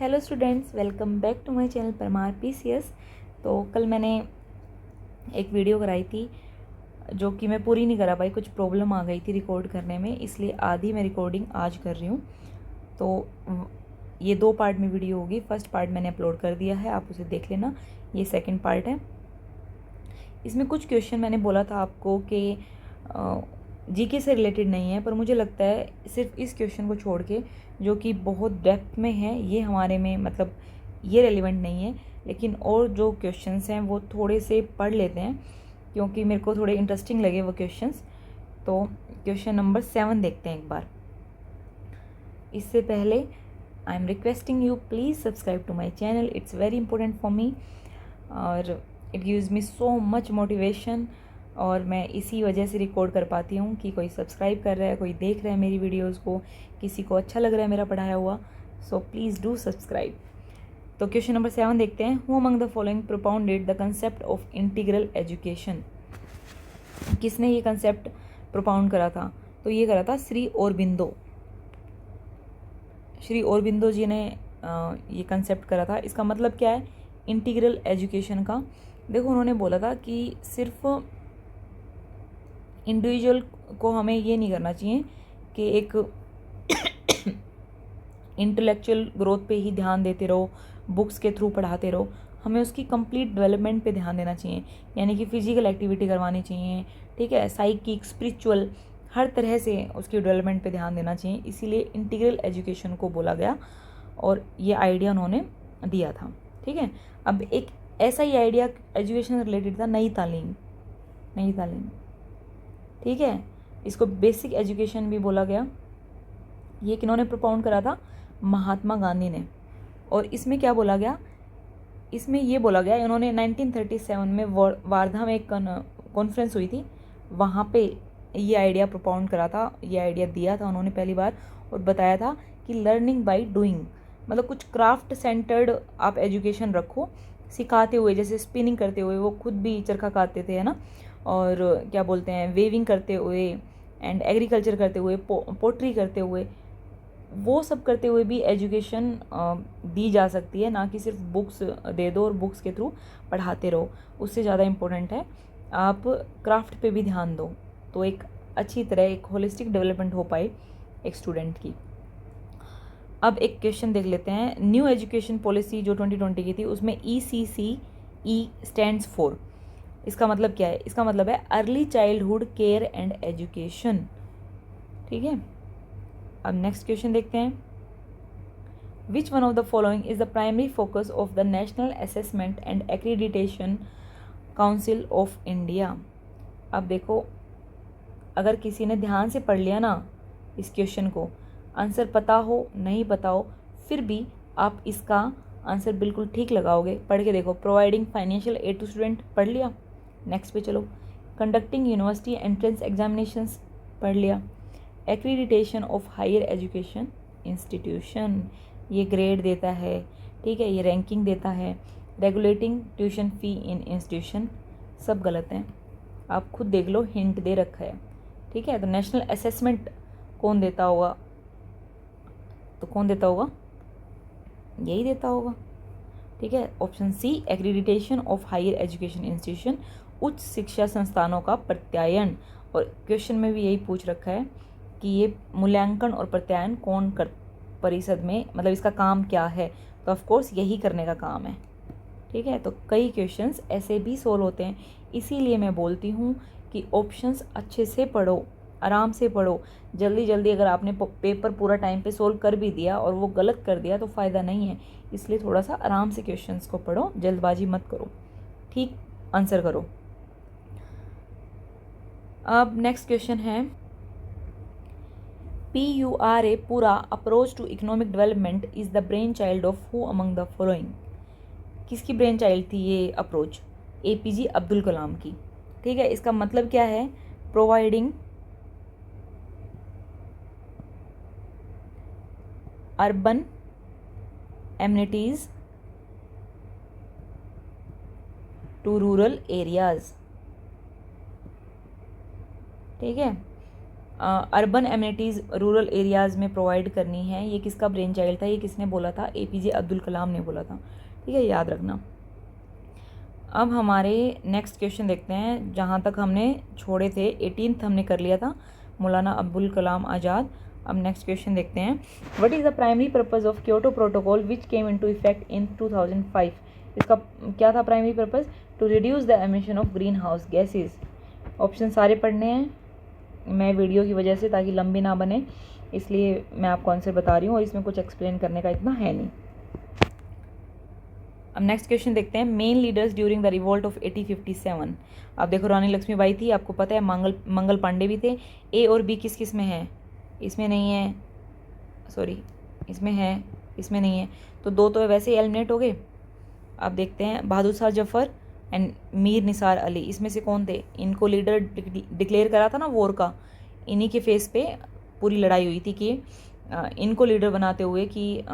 Hello students, welcome back to my channel Parmar PCS. तो कल मैंने एक वीडियो कराई थी जो कि मैं पूरी नहीं करा पाई, कुछ प्रॉब्लम आ गई थी रिकॉर्ड करने में, इसलिए आधी मैं रिकॉर्डिंग आज कर रही हूँ। तो ये 2 पार्ट में वीडियो होगी। फर्स्ट पार्ट मैंने अपलोड कर दिया है, आप उसे देख लेना। ये सेकेंड पार्ट है। इसमें कुछ क्वेश्चन मैंने बोला था आपको कि जीके से रिलेटेड नहीं है, पर मुझे लगता है सिर्फ इस क्वेश्चन को छोड़ के जो कि बहुत डेप्थ में है, ये हमारे में मतलब ये रेलिवेंट नहीं है। लेकिन और जो क्वेश्चंस हैं वो थोड़े से पढ़ लेते हैं क्योंकि मेरे को थोड़े इंटरेस्टिंग लगे वो क्वेश्चंस। तो क्वेश्चन नंबर 7 देखते हैं एक बार। इससे पहले I am requesting you please subscribe to my channel, it's very important for me और it gives me so much motivation. और मैं इसी वजह से रिकॉर्ड कर पाती हूँ कि कोई सब्सक्राइब कर रहा है, कोई देख रहा है मेरी वीडियोस को, किसी को अच्छा लग रहा है मेरा पढ़ाया हुआ। So please do subscribe. तो क्वेश्चन नंबर 7 देखते हैं। Who among the following propounded the concept of integral education. किसने ये कंसेप्ट प्रोपाउंड करा था? तो ये करा था श्री औरबिंदो। श्री औरबिंदो जी ने ये कंसेप्ट करा था। इसका मतलब क्या है इंटीग्रल एजुकेशन का? देखो, उन्होंने बोला था कि सिर्फ इंडिविजुअल को हमें ये नहीं करना चाहिए कि एक इंटेलेक्चुअल ग्रोथ पे ही ध्यान देते रहो, बुक्स के थ्रू पढ़ाते रहो। हमें उसकी कंप्लीट डेवलपमेंट पे ध्यान देना चाहिए, यानी कि फिजिकल एक्टिविटी करवानी चाहिए, ठीक है, साइकिक, स्पिरिचुअल, हर तरह से उसकी डेवलपमेंट पे ध्यान देना चाहिए। इसीलिए इंटीग्रल एजुकेशन को बोला गया और ये आइडिया उन्होंने दिया था। ठीक है, अब एक ऐसा ही आइडिया एजुकेशन रिलेटेड था, नई तालीम। नई तालीम, ठीक है, इसको बेसिक एजुकेशन भी बोला गया। ये किन्होंने प्रोपाउंड करा था? महात्मा गांधी ने। और इसमें क्या बोला गया? इसमें ये बोला गया, इन्होंने 1937 में वार्धा में एक कॉन्फ्रेंस हुई थी, वहाँ पे ये आइडिया प्रोपाउंड करा था, ये आइडिया दिया था उन्होंने पहली बार और बताया था कि लर्निंग बाय डूइंग, मतलब कुछ क्राफ्ट सेंटर्ड आप एजुकेशन रखो, सिखाते हुए, जैसे स्पिनिंग करते हुए, वो खुद भी चरखा काटते थे, है ना, और क्या बोलते हैं, वेविंग करते हुए एंड एग्रीकल्चर करते हुए, पोट्री करते हुए, वो सब करते हुए भी एजुकेशन दी जा सकती है, ना कि सिर्फ बुक्स दे दो और बुक्स के थ्रू पढ़ाते रहो। उससे ज़्यादा इम्पोर्टेंट है आप क्राफ्ट पे भी ध्यान दो, तो एक अच्छी तरह एक होलिस्टिक डेवलपमेंट हो पाए एक स्टूडेंट की। अब एक क्वेश्चन देख लेते हैं। न्यू एजुकेशन पॉलिसी जो 2020 की थी, उसमें ECCE स्टैंड्स फॉर, इसका मतलब क्या है? इसका मतलब है early childhood care and education. ठीक है, अब नेक्स्ट क्वेश्चन देखते हैं। Which one of the following is the primary focus of the national assessment and accreditation council of India. अब देखो, अगर किसी ने ध्यान से पढ़ लिया ना इस क्वेश्चन को, आंसर पता हो नहीं पता हो, फिर भी आप इसका आंसर बिल्कुल ठीक लगाओगे। पढ़ के देखो। Providing financial aid to student, पढ़ लिया। नेक्स्ट पे चलो। कंडक्टिंग यूनिवर्सिटी एंट्रेंस एग्जामिनेशंस, पढ़ लिया। Accreditation of higher education institution, ये ग्रेड देता है, ठीक है, ये रैंकिंग देता है। Regulating tuition fee in institution, सब गलत हैं, आप खुद देख लो, हिंट दे रखा है। ठीक है, तो नेशनल असेसमेंट कौन देता होगा? तो कौन देता होगा? यही देता होगा। ठीक है, option C, accreditation of higher education institution, उच्च शिक्षा संस्थानों का प्रत्यायन। और क्वेश्चन में भी यही पूछ रखा है कि ये मूल्यांकन और प्रत्यायन कौन कर परिषद में, मतलब इसका काम क्या है? तो ऑफ कोर्स यही करने का काम है। ठीक है, तो कई क्वेश्चंस ऐसे भी सोल्व होते हैं, इसीलिए मैं बोलती हूँ कि ऑप्शंस अच्छे से पढ़ो, आराम से पढ़ो। जल्दी जल्दी अगर आपने पेपर पूरा टाइम पे सोल्व कर भी दिया और वो गलत कर दिया तो फ़ायदा नहीं है, इसलिए थोड़ा सा आराम से क्वेश्चंस को पढ़ो, जल्दबाजी मत करो, ठीक आंसर करो। अब नेक्स्ट क्वेश्चन है, PURA पूरा approach to economic development is the brain child of who among the following. किसकी ब्रेन चाइल्ड थी ये अप्रोच? APJ अब्दुल कलाम की। ठीक है, इसका मतलब क्या है? Providing urban amenities to rural areas. ठीक है, अर्बन एमिनिटीज़ रूरल एरियाज़ में प्रोवाइड करनी है, ये किसका ब्रेन चाइल्ड था, ये किसने बोला था, APJ अब्दुल कलाम ने बोला था। ठीक है, याद रखना। अब हमारे नेक्स्ट क्वेश्चन देखते हैं, जहाँ तक हमने छोड़े थे 18th हमने कर लिया था, मौलाना अब्दुल कलाम आज़ाद। अब नेक्स्ट क्वेश्चन देखते हैं, what is the primary purpose of Kyoto protocol which came into effect in 2005। इसका क्या था primary purpose? To reduce the emission of green house gases. Option सारे पढ़ने हैं, मैं वीडियो की वजह से ताकि लंबी ना बने इसलिए मैं आपको आंसर बता रही हूँ, और इसमें कुछ एक्सप्लेन करने का इतना है नहीं। अब नेक्स्ट क्वेश्चन देखते हैं, main leaders during the revolt of 1857। अब देखो रानी लक्ष्मीबाई थी, आपको पता है, मंगल पांडे भी थे। ए और बी किस किस में है? इसमें नहीं है, सॉरी इसमें है, इसमें नहीं है, तो दो तो वैसे ही एलिमिनेट हो गए। अब देखते हैं, बहादुर शाह जफर एंड मीर निसार अली, इसमें से कौन थे? इनको लीडर डिक्लेयर करा था ना वॉर का, इन्हीं के फेस पे पूरी लड़ाई हुई थी कि इनको लीडर बनाते हुए कि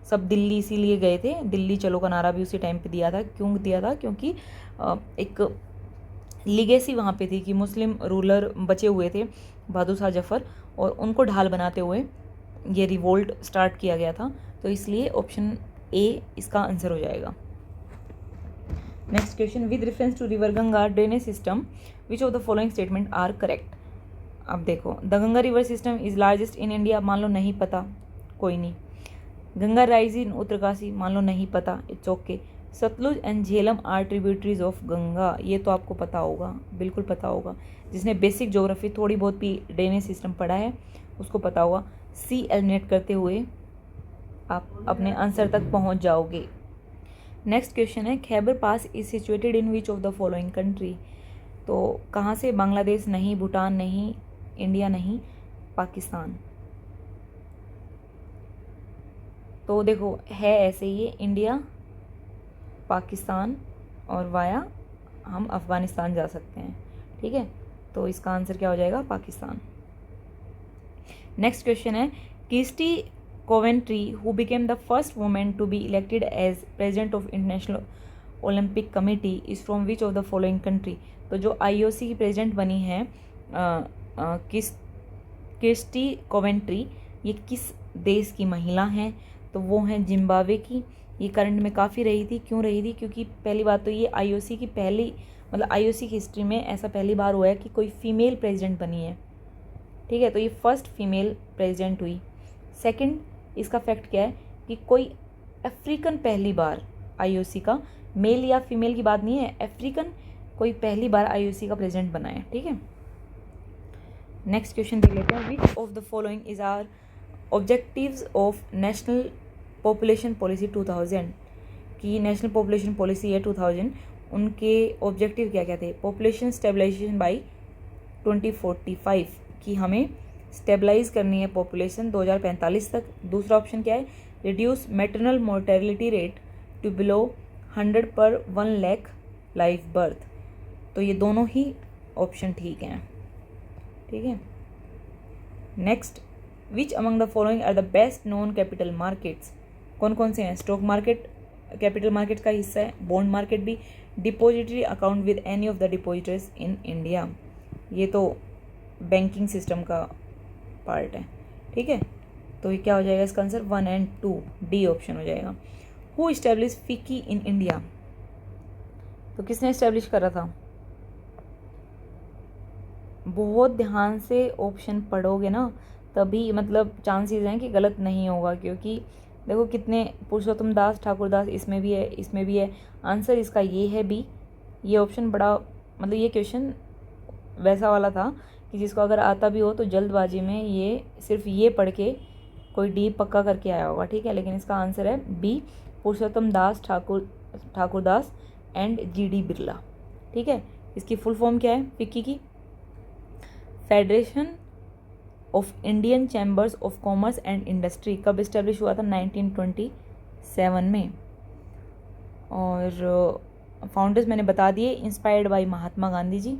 सब दिल्ली इसीलिए गए थे, दिल्ली चलो का नारा भी उसी टाइम पे दिया था। क्यों दिया था? क्योंकि एक लीगेसी वहाँ पे थी कि मुस्लिम रूलर बचे हुए थे बहादुर शाह जफर, और उनको ढाल बनाते हुए ये रिवोल्ट स्टार्ट किया गया था, तो इसलिए ऑप्शन ए इसका आंसर हो जाएगा। Next question, with reference to river Ganga drainage system which of the following statement are correct. अब देखो, the Ganga river system is largest in India, मान लो नहीं पता, कोई नहीं। गंगा राइज इन उत्तरकाशी, मान लो नहीं पता, it's okay. Sutlej and Jhelum are tributaries of Ganga, ये तो आपको पता होगा, बिल्कुल पता होगा, जिसने बेसिक ज्योग्राफी थोड़ी बहुत भी ड्रेनेज सिस्टम पढ़ा है उसको पता होगा। सी एलिमिनेट करते हुए आप अपने आंसर तक पहुंच जाओगे। नेक्स्ट क्वेश्चन है, Khyber pass is situated in which of the following country. तो कहाँ से? बांग्लादेश नहीं, भूटान नहीं, इंडिया नहीं, पाकिस्तान। तो देखो है ऐसे ही, इंडिया, पाकिस्तान और वाया हम अफ़गानिस्तान जा सकते हैं। ठीक है, तो इसका आंसर क्या हो जाएगा? पाकिस्तान। नेक्स्ट क्वेश्चन है, Kirsty Coventry who became the first women to be elected as president of International Olympic Committee is from which of the following country. तो जो IOC की प्रेसिडेंट बनी है क्रिस्टी कोवेंट्री, ये किस देश की महिला हैं? तो वो हैं जिम्बाब्वे की। ये करंट में काफ़ी रही थी, क्यों रही थी? क्योंकि पहली बात तो ये IOC की पहली, मतलब IOC की हिस्ट्री में ऐसा पहली बार हुआ है कि कोई फीमेल प्रेसिडेंट बनी है। ठीक है, तो ये फर्स्ट फीमेल प्रेसिडेंट हुई। सेकंड, इसका फैक्ट क्या है कि कोई अफ्रीकन पहली बार IOC का, मेल या फीमेल की बात नहीं है, अफ्रीकन कोई पहली बार IOC का प्रेसिडेंट बना है। ठीक है, नेक्स्ट क्वेश्चन देख लेते हैं, which of the following is are objectives of national population policy 2000। की नेशनल पॉपुलेशन पॉलिसी है 2000, उनके ऑब्जेक्टिव क्या क्या थे? पॉपुलेशन स्टेबलाइजेशन बाई 2045, कि हमें स्टेबलाइज करनी है पॉपुलेशन 2045 तक। दूसरा ऑप्शन क्या है? Reduce maternal mortality rate to below 100 per 1 lakh live birth. तो ये दोनों ही ऑप्शन ठीक हैं। ठीक है, next, which among the following are the best known capital markets. कौन कौन से हैं? स्टॉक मार्केट कैपिटल मार्केट का हिस्सा है, बॉन्ड मार्केट भी, depository account with any of the depositors in India, ये तो बैंकिंग सिस्टम का पार्ट है। ठीक है, तो ये क्या हो जाएगा इसका आंसर? 1 और 2, डी ऑप्शन हो जाएगा। हु इस्टेब्लिश फिकी इन इंडिया। तो किसने इस्टेब्लिश करा था? बहुत ध्यान से ऑप्शन पढ़ोगे ना तभी मतलब चांसेस हैं कि गलत नहीं होगा, क्योंकि देखो कितने, पुरुषोत्तम दास, ठाकुर दास, इसमें भी है, इसमें भी है। आंसर इसका ये है बी। ये ऑप्शन बड़ा, मतलब ये क्वेश्चन वैसा वाला था कि जिसको अगर आता भी हो तो जल्दबाजी में ये सिर्फ ये पढ़ के कोई डी पक्का करके आया होगा। ठीक है, लेकिन इसका आंसर है B, Purushottam Das, Thakur Das and GD Birla. ठीक है, इसकी फुल फॉर्म क्या है फिक्की की? Federation of Indian Chambers of Commerce and Industry. कब इस्टेब्लिश हुआ था? 1927 में। और फाउंडर्स मैंने बता दिए, inspired by Mahatma Gandhi ji.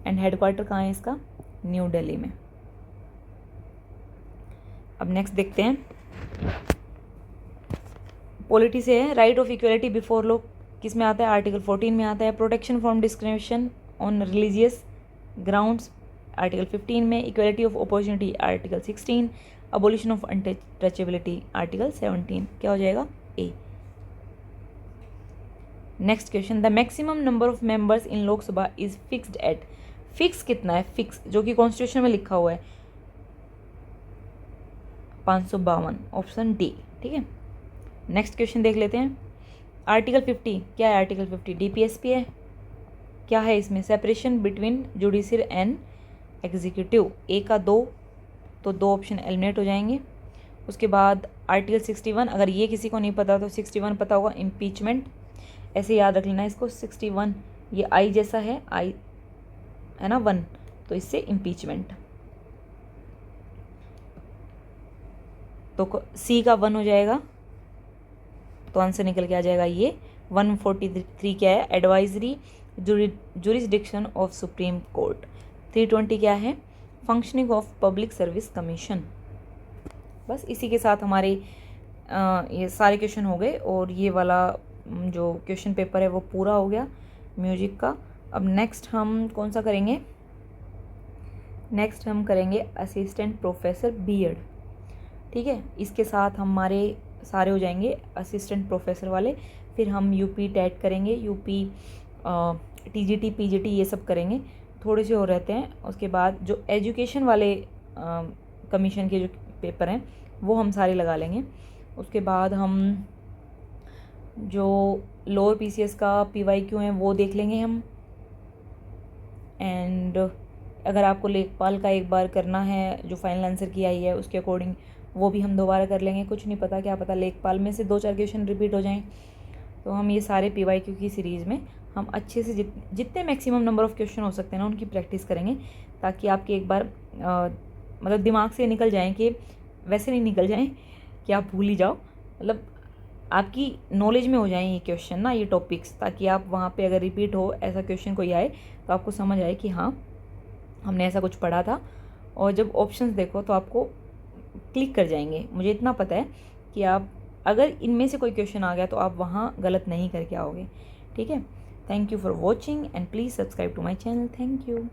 And headquarter कहाँ है इसका? न्यू दिल्ली में। अब नेक्स्ट देखते हैं, पॉलिटी से है, right of equality before law किस में आता है? आर्टिकल 14 में आता है। Protection from discrimination on religious grounds article 15 में, equality of opportunity article 16, abolition of untouchability article 17। क्या हो जाएगा? A. Next question, the maximum number of members in Lok Sabha is fixed at, fix कितना है? फिक्स जो कि कॉन्स्टिट्यूशन में लिखा हुआ है 552, ऑप्शन डी। ठीक है, नेक्स्ट क्वेश्चन देख लेते हैं। आर्टिकल 50 क्या है? आर्टिकल 50 डीपीएसपी है। क्या है इसमें? Separation between judicial and executive. A का 2, तो 2 ऑप्शन एलिमिनेट हो जाएंगे। उसके बाद आर्टिकल 61, अगर ये किसी को नहीं पता तो 61 पता होगा, इम्पीचमेंट। ऐसे याद रख लेना इसको, 61 ये आई जैसा है, आई है ना 1, तो इससे इम्पीचमेंट। तो सी का 1 हो जाएगा, तो आंसर निकल के आ जाएगा ये 143 क्या है? Advisory jurisdiction of supreme court. 320 क्या है? Functioning of public service commission. बस इसी के साथ हमारे ये सारे क्वेश्चन हो गए और ये वाला जो क्वेश्चन पेपर है वो पूरा हो गया म्यूजिक का। अब नेक्स्ट हम कौन सा करेंगे? नेक्स्ट हम करेंगे असिस्टेंट प्रोफेसर बीएड। ठीक है, इसके साथ हमारे सारे हो जाएंगे असिस्टेंट प्रोफेसर वाले। फिर हम यूपी टेट करेंगे, यूपी टीजीटी पीजीटी ये सब करेंगे, थोड़े से और रहते हैं। उसके बाद जो एजुकेशन वाले कमीशन के जो पेपर हैं वो हम सारे लगा लेंगे। उसके बाद हम जो लोअर पीसीएस का पीवाईक्यू है वो देख लेंगे हम। एंड अगर आपको लेखपाल का एक बार करना है जो फाइनल आंसर की आई है उसके अकॉर्डिंग, वो भी हम दोबारा कर लेंगे। कुछ नहीं पता, क्या पता लेखपाल में से 2-4 क्वेश्चन रिपीट हो जाएं। तो हम ये सारे पीवाईक्यू की सीरीज़ में हम अच्छे से जितने मैक्सिमम नंबर ऑफ़ क्वेश्चन हो सकते हैं ना उनकी प्रैक्टिस करेंगे, ताकि आपके एक बार मतलब दिमाग से निकल जाएं, कि वैसे नहीं निकल जाएं कि आप भूल ही जाओ, मतलब आपकी नॉलेज में हो जाएं ये क्वेश्चन ना, ये टॉपिक्स, ताकि आप वहाँ पे अगर रिपीट हो ऐसा क्वेश्चन कोई आए तो आपको समझ आए कि हाँ हमने ऐसा कुछ पढ़ा था। और जब ऑप्शंस देखो तो आपको क्लिक कर जाएंगे। मुझे इतना पता है कि आप अगर इनमें से कोई क्वेश्चन आ गया तो आप वहाँ गलत नहीं करके आओगे। ठीक है, thank you for watching and please subscribe to my channel. Thank you.